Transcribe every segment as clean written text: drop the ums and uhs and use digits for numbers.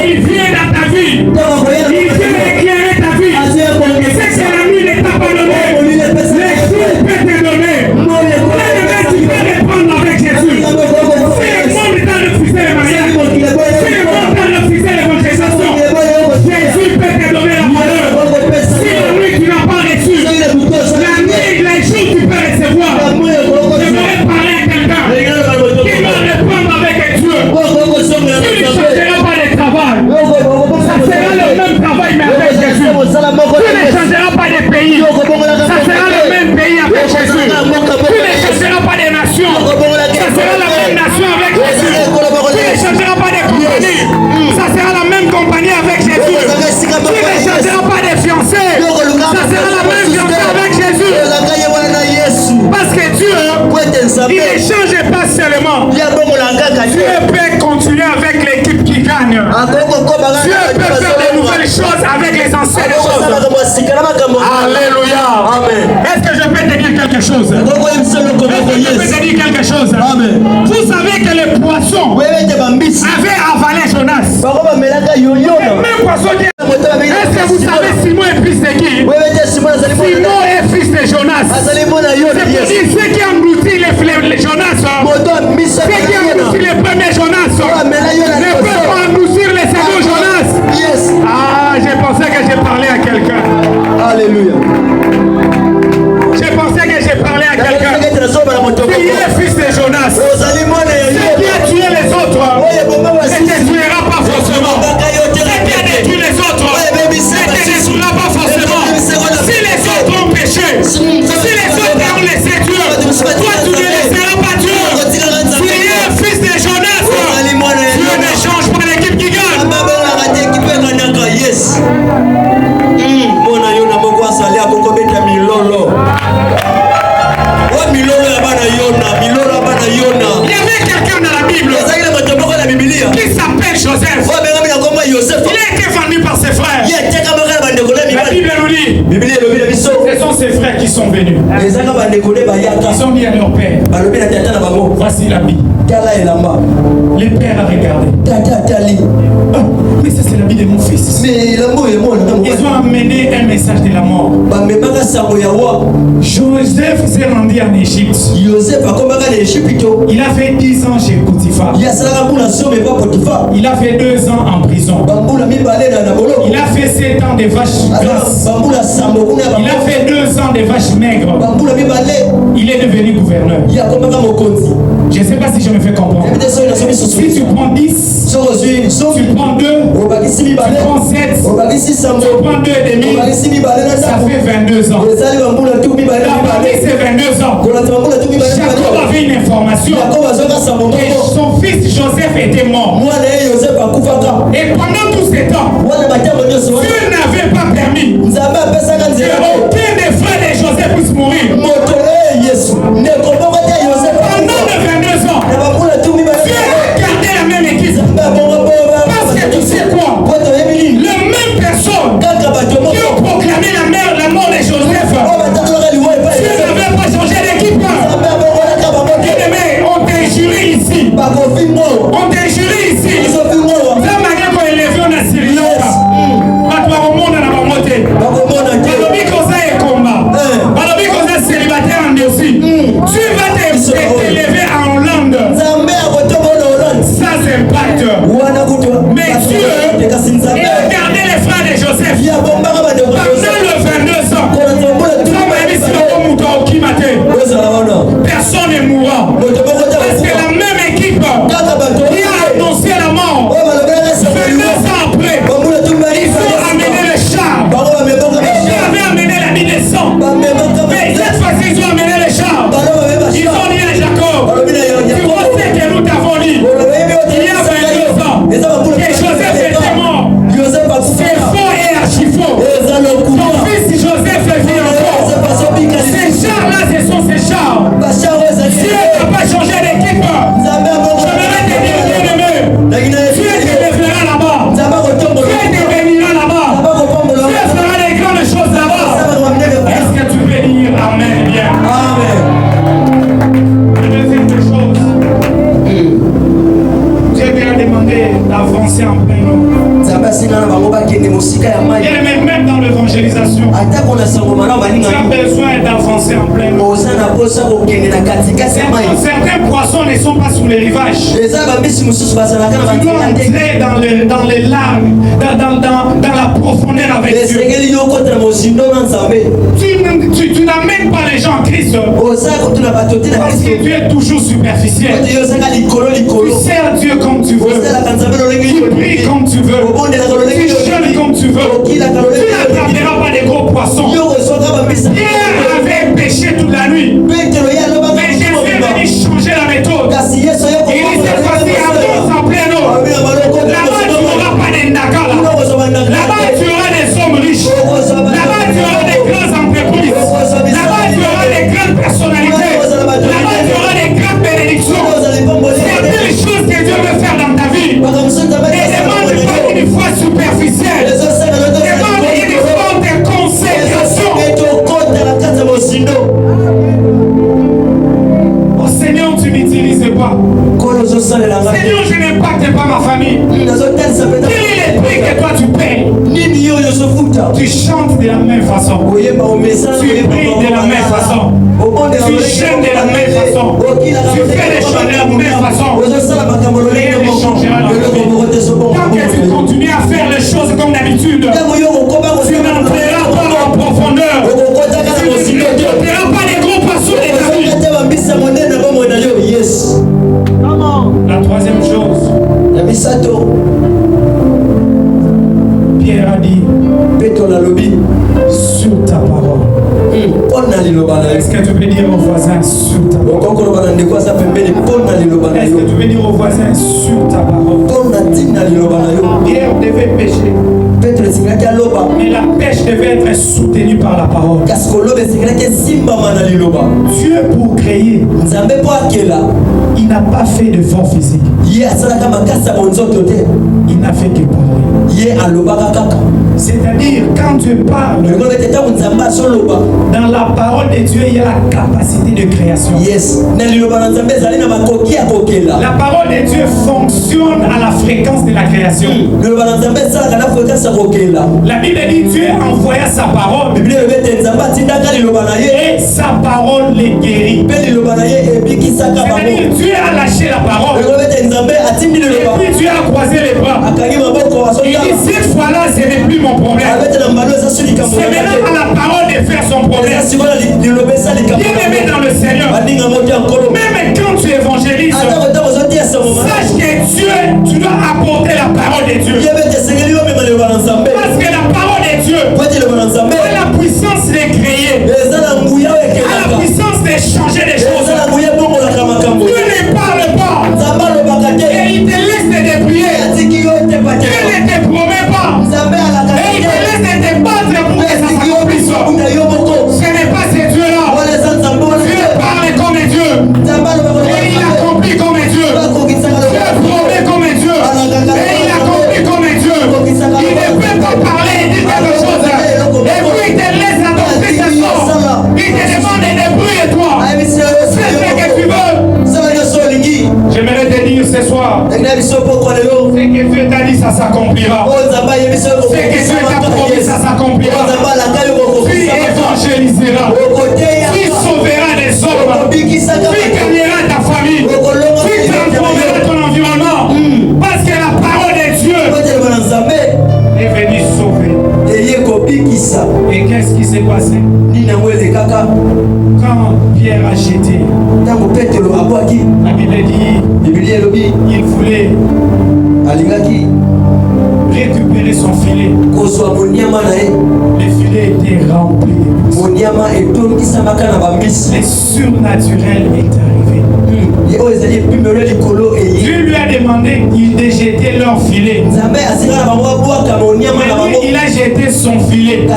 Il vient dans ta vie. Il vient éclairer ta vie. Et c'est que la nuit n'est pas pardonnée. Les jours peuvent te donner. Tu peux répondre avec Jésus. Si le monde t'a refusé le mariage, si le monde t'a refusé l'évangélisation, Jésus peut te donner la valeur. Si la nuit tu n'as pas reçu, la nuit, les jours tu peux recevoir. J'aimerais parler à quelqu'un qui va répondre avec Dieu. Tu ne changeras pas de travail. Ça sera le même travail mais avec Jésus. Tu ne changeras pas de pays. Ça sera le même pays avec Jésus. Tu ne changeras pas de nation. Ça sera la même nation avec Jésus. Tu ne changeras pas de compagnie. Ça sera la même compagnie avec Jésus. Tu ne changeras pas de fiancé. Ça sera la même fiancée avec Jésus. Parce que Dieu, il ne change pas seulement. Dieu peut continuer avec l'équipe qui gagne. Dieu peut faire de nouvelles choses avec les anciennes choses. Alléluia. Amen. Est-ce que je peux te dire quelque chose? Est-ce que je peux te dire quelque chose? Amen. Vous savez que les poissons avaient avalé Jonas. Même poisson qui... Est-ce que vous savez Simon est fils de qui? Simon est fils de Jonas. C'est pour dire ceux qui ont englouti les Jonas, ceux qui ont englouti les premiers Jonas, ne peuvent pas engloutir les seconds Jonas. Ah, j'ai pensé que j'ai parlé à quelqu'un. Alléluia. J'ai pensé que j'ai parlé à quelqu'un. Qui est fils de Jonas? Ceux qui a tué les autres ne te tuera pas forcément. Ceux qui a détruit les autres ne te détruira pas forcément. Si les autres ont péché, si les autres ont laissé Dieu, toi tu ne laisseras pas Dieu. Tu es un fils de Jonas. Dieu ne change pas l'équipe qui gagne. Yes. Il y avait quelqu'un dans la Bible qui s'appelle Joseph. Il a été vendu par ses frères. La Bible nous dit, ce sont ses frères qui sont venus. Ils ont dit à leur père, voici l'habit. Le père a regardé. Oh, mais ça c'est l'habit de mon fils. Ils ont amené un message de la mort. Joseph s'est rendu en Égypte. Il a fait 10 ans chez Potiphar. Il a fait 2 ans en prison. Il a fait 7 ans de vaches grasses. Il a fait 2 ans de vaches maigres. Il est devenu gouverneur. Je ne sais pas si je me fais comprendre. Si tu prends 10, tu prends 2, tu prends 7, tu prends 2 et demi, ça fait 22 ans. Dans parmi ces 22 ans, Jacob avait une information que son fils Joseph était mort. Et pendant tout ce temps, Dieu n'avait pas permis qu'aucun des frères de Joseph puisse mourir. Pendant les 22 ans, Dieu a gardé la même équipe. Parce que tu sais quoi? Les mêmes personnes qui ont proclamé la mort de Joseph, Dieu n'avait pas changé d'équipe. On t'a juré ici. On t'a juré ici. Ça m'a dit qu'on est levé en Assyrie. Même dans l'évangélisation, tu as besoin d'avancer en plein eau. Certains poissons ne sont pas sur les rivages. Tu dois entrer dans les larmes, dans la profondeur avec Dieu. Tu n'amènes pas les gens en Christ parce que tu es toujours superficiel. Tu sers Dieu comme tu veux. Tu pries comme tu veux. Tu jeûnes comme tu veux. Tu n'attraperas pas des gros poissons. Pierre avait péché toute la nuit. Mais Jésus est venu changer la méthode. Il dit cette fois-ci, avance en plein eau. Là-bas, tu n'auras pas des nakala. Là-bas, tu auras des hommes riches. Là-bas, tu auras des grandes entreprises. Là-bas, tu auras des grandes personnalités. Là-bas, tu auras des grandes bénédictions. Certaines choses que Dieu veut faire dans ta vie. Ne demande pas une foi superficielle. Demande une forte consécration. Oh Seigneur, tu m'utilises pas. Seigneur, je n'impacte pas ma famille. Quel est le prix que toi tu payes? Tu chantes de la même façon. Tu pries de la même façon. Tu jeûnes de la même façon. Tu fais les choses de la même façon. Rien ne changera dans ta vie. Tant que tu continues à faire les choses comme d'habitude, tu n'entreras pas en profondeur. Tu n'entreras pas les gros poissons de ta vie. La troisième chose, Pierre a dit sur ta parole. Est-ce que tu peux dire au voisin sur ta parole? Est-ce que tu peux dire au voisin sur ta parole? Pierre devait pêcher, mais la pêche devait être soutenue par la parole. Dieu pour créer, il n'a pas fait de force physique. Il n'a fait que parler. C'est-à-dire, quand Dieu parle, dans la parole de Dieu, il y a la capacité de création. La parole de Dieu fonctionne à la fréquence de la création. La Bible dit Dieu envoya sa parole et sa parole les guérit. C'est-à-dire Dieu a lâché la parole et puis Dieu a croisé les bras. Il dit cette fois-là ce n'est plus mon problème. C'est maintenant à la parole de faire son problème. Bien-aimé dans le Seigneur, même quand tu évangélises, sache que Dieu, tu dois apporter la parole de Dieu. Parce que la parole de Dieu a la puissance de créer, a la puissance de changer les choses. Dieu ne parle pas et il te laisse te débrouiller. Dieu ne te promet pas et il te laisse te battre pour que ça s'accomplisse. Ce n'est pas ce Dieu-là. Dieu parle comme Dieu et il accomplit comme Dieu. Dieu promet comme Dieu et il accomplit comme Dieu. Il ne peut pas parler et dire quelque chose et puis il te laisse adopter ce son. Il te demande de débrouiller-toi. C'est ce que tu veux. J'aimerais te dire ce soir, ce que Dieu t'a dit, ça s'accomplira. Ce que Dieu t'a promis, ça s'accomplira. Tu évangéliseras. Tu sauveras les hommes. Tu gagneras ta famille. Tu transformeras ton environnement. Parce que la parole de Dieu est venue sauver. Et qu'est-ce qui s'est passé? Quand Pierre a jeté, la Bible dit il voulait récupérer son filet. Le filet était rempli de poissons. Le surnaturel est arrivé. Dieu lui a demandé de jeter leur filet. Mais il a jeté son filet.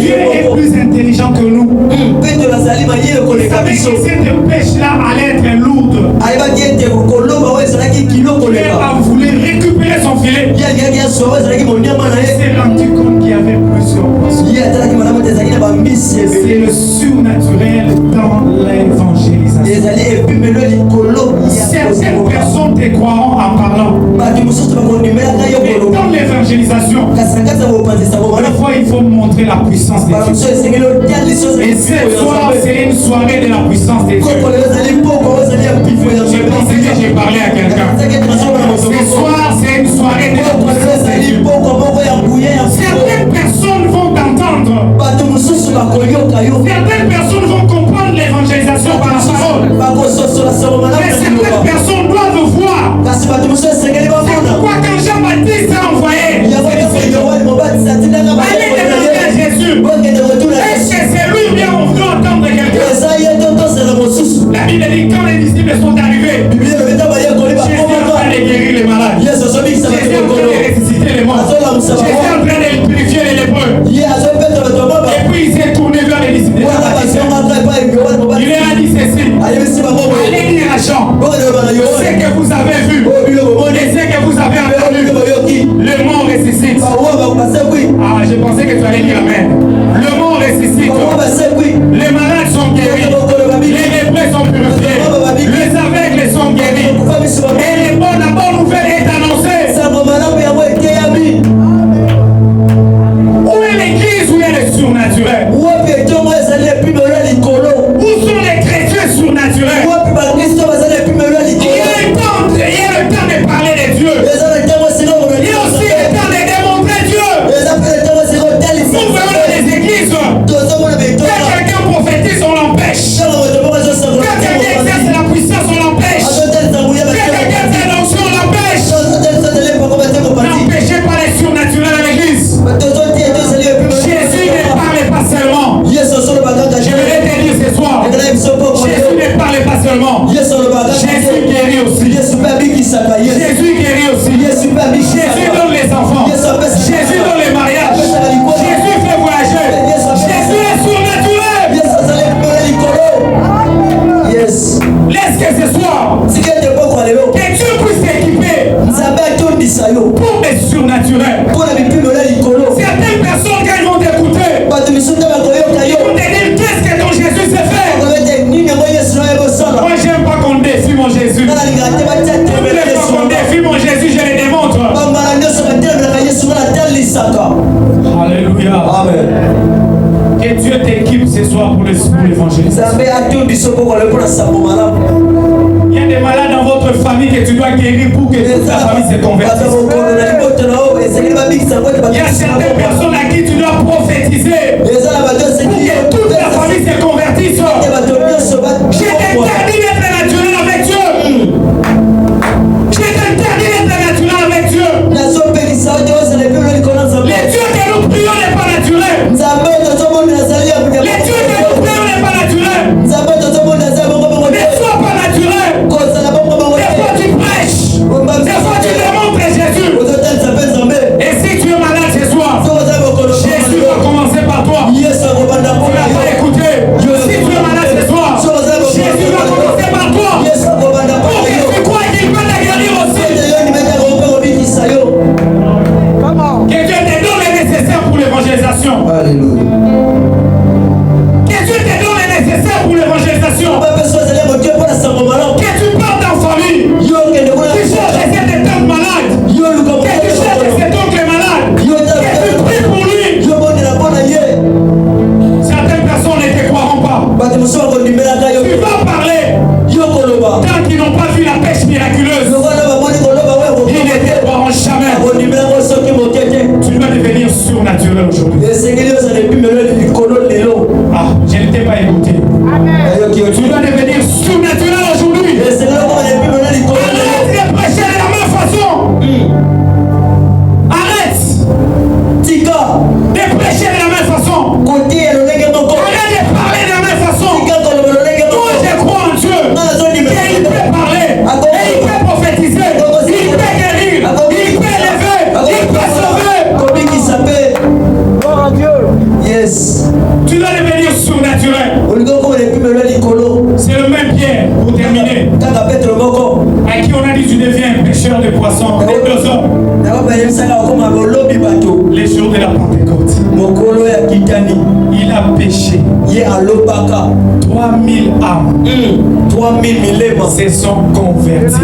Dieu est plus intelligent que nous. Il savait que cette pêche-là allait être lourde. Dieu a voulu récupérer son filet. Il s'est rendu compte qu'il y avait plusieurs poissons. C'est le surnaturel dans l'évangélisation. Certaines personnes te te croiront en parlant. Et dans l'évangélisation, parfois il faut montrer la puissance de Dieu. Et cette soir, c'est une soirée de la puissance de Dieu. Je pensais que j'ai parlé à quelqu'un. Ce soir, c'est une soirée de la puissance de Dieu. Certaines personnes vont t'entendre. Certaines personnes vont comprendre l'évangélisation par la parole. Mais certaines personnes doivent voir. C'est pourquoi quand Jean-Baptiste a envoyé, allez demander à Jésus, est-ce que c'est lui ou bien on veut entendre quelqu'un? La Bible dit quand les disciples sont arrivés, Jésus est en train de guérir les malades. Jésus est en train de ressusciter les morts. Jésus est en train de purifier les lépreux. Et puis il s'est tourné vers les disciples. Il leur a dit ceci. Allez dire à Jean, ce que vous avez vu et ce que vous avez entendu, le mort ressuscite. Ah, je pensais que tu allais dire amen. Le mort ressuscite. Les malades sont guéris. Les lépreux sont purifiés. Les aveugles sont guéris. Et la bonne nouvelle est annoncée. Où est l'église? Où est le surnaturel? Où sont les chrétiens surnaturels? Il y a le temps de parler de Dieu. Il y a aussi le temps de démontrer Dieu. Nous venons dans les églises. Quand quelqu'un prophétise, on l'empêche. Quand quelqu'un exerce la puissance, on l'empêche. Quand quelqu'un fait l'onction, on l'empêche. N'empêchez pas les surnaturels à l'église. Jésus ne parle pas seulement. Je vais te dire ce soir. Jésus ne parle pas seulement. Jésus guérit aussi. Jésus guérit aussi. Jésus donne les enfants. Jésus donne les mariages. Jésus fait voyager. Jésus est surnaturel. Laisse que ce soir, que Dieu puisse t'équiper pour des surnaturels. Certaines personnes, quand ils vont t'écouter, ils vont te dire qu'est-ce que ton Jésus sait faire. Moi, j'aime pas qu'on défie mon Jésus. Toutes les fois qu'on défie mon Jésus, je le démontre. Alléluia. Amen. Que Dieu t'équipe ce soir pour l'évangélisation. Il y a des malades dans votre famille que tu dois guérir pour que toute ta famille se convertisse. Il y a certaines personnes à qui tu dois prophétiser pour que toute la famille se convertisse. Je t'interdis d'être naturel avec Dieu. Je t'interdis d'être naturel avec Dieu. Les dieux que nous prions n'est pas naturel. Les dieux que nous prions n'est pas naturel. Ne sois pas naturel. Des fois tu prêches. Des fois tu démontres Jésus. Et si tu es malade ce soir, Jésus va commencer par toi. Tu n'as pas écouté. Si tu es malade ce soir, Jésus va commencer par toi. Pour que tu crois qu'il peut te guérir aussi. Que Dieu te donne le nécessaire pour l'évangélisation. Alléluia. Que Dieu te donne le nécessaire pour l'évangélisation. Que tu partes en famille. Tu cherches cette tante malade. Que tu cherches cet oncle malade. Que tu pries pour lui. Certaines personnes ne te croiront pas. Tu vas parler. Tant qu'ils n'ont pas vu la pêche miraculeuse, ils ne te croiront jamais. Tu dois devenir surnaturel aujourd'hui. Ah, je ne t'ai pas écouté. Tu dois devenir surnaturel aujourd'hui. Arrête de prêcher de la même façon. Arrête de prêcher de la même façon. Arrête de parler de la même façon. Moi je crois en Dieu. Et il peut parler. Et il peut prophétiser. Il peut guérir. Il peut élever. Il peut sauver. Gloire à Dieu. Yes. Tu dois devenir surnaturel. C'est le même Pierre, pour terminer, à qui on a dit tu deviens un pêcheur de poissons, de 2 hommes. Les jours de la Pentecôte. Il Il a péché. 3000 âmes. 3000 milema se sont convertis.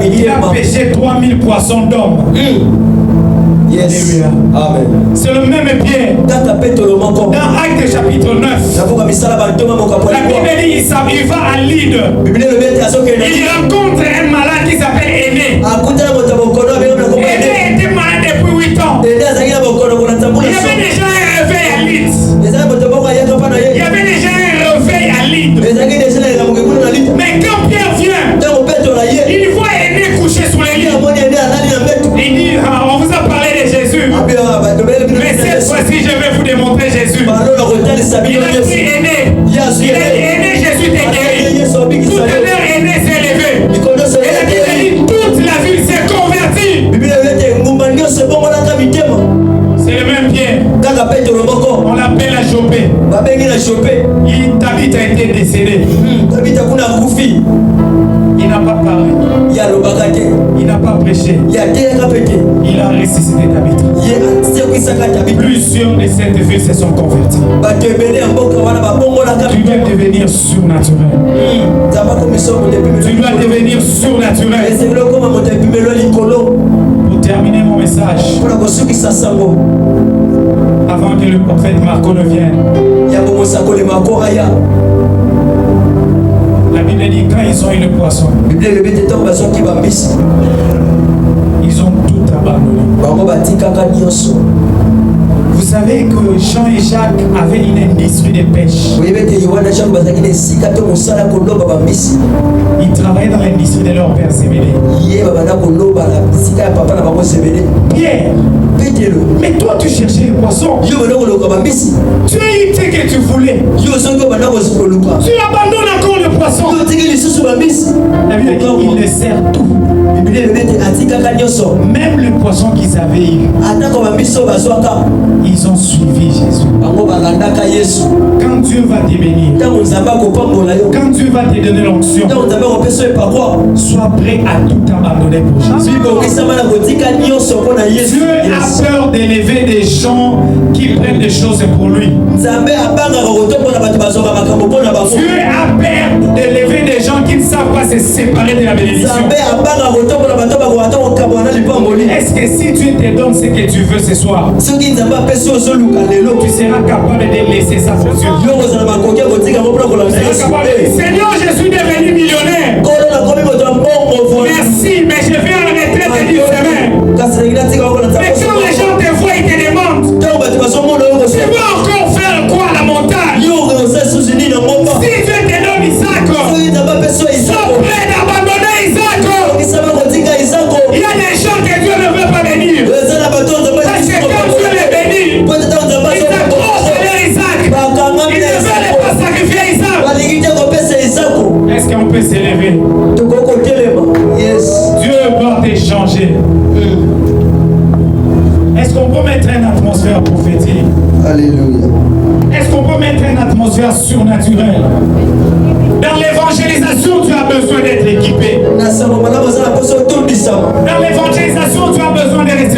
Il a péché 3000 poissons d'hommes. Yes. Amen. C'est le même Pierre. Dans Actes chapitre 9, la Bible dit il va à Lydde. Il rencontre un malade qui s'appelle Aîné. Aîné était malade depuis 8 ans. Il y avait déjà un réveil à Lydde. Il y avait déjà un réveil à Lydde. Mais quand Pierre vient, il voit Aîné couché sur les lits. Il dit, on vous a parlé de Jésus. Mais cette fois-ci, je vais vous démontrer Jésus. Il a dit Aîné. Il a dit Aîné, Jésus t'est guéri. Tout à l'heure, Aîné s'est levé. Et la Bible dit, toute la ville s'est convertie. C'est le même Pierre. On l'appelle à Jopé. David a été décédé. Il n'a pas parlé. Il n'a pas prêché. Il a ressuscité David. Plusieurs de cette ville se sont convertis. Tu dois devenir surnaturel. Tu dois devenir surnaturel. Pour terminer mon message, avant que le prophète Marco ne vienne, la Bible dit quand ils ont eu le poisson, ils ont tout abandonné. Vous savez que Jean et Jacques avaient une industrie de pêche. Ils travaillaient dans l'industrie de leur père Zébédée. Pierre, mais toi tu cherchais le poisson. Tu as eu ce que tu voulais. Tu abandonnes encore le poisson. La Bible dit qu'il les sert tout. Même le poisson qu'ils avaient eu, ils ont suivi Jésus. Quand Dieu va te bénir, quand Dieu va te donner l'onction, sois prêt à tout abandonner pour Jésus. Dieu a peur d'élever des gens qui prennent des choses pour lui. Dieu a peur d'élever des gens qui ne savent pas se séparer de la bénédiction. Est-ce que si Dieu te donne ce que tu veux ce soir, tu seras capable de laisser ça pour Dieu? Tu seras capable de dire, Seigneur, je suis devenu millionnaire. Merci, mais je vais en retraite de 10 semaines. Mais quand les gens te voient, ils te demandent, tu vas encore faire quoi à la montagne? Si Dieu te donne Isaac, sois prêt d'abandonner Isaac. Il y a des gens que Dieu ne veut pas bénir. Parce que quand Dieu les bénit, ils accrochent vers Isaac. Ils ne veulent pas sacrifier Isaac. Est-ce qu'on peut s'élever? Dieu va te changer. Est-ce qu'on peut mettre une atmosphère prophétique? Alléluia. Est-ce qu'on peut mettre une atmosphère surnaturelle? Dans l'évangélisation, tu as besoin d'être équipé. Dans l'évangélisation, tu as besoin de rester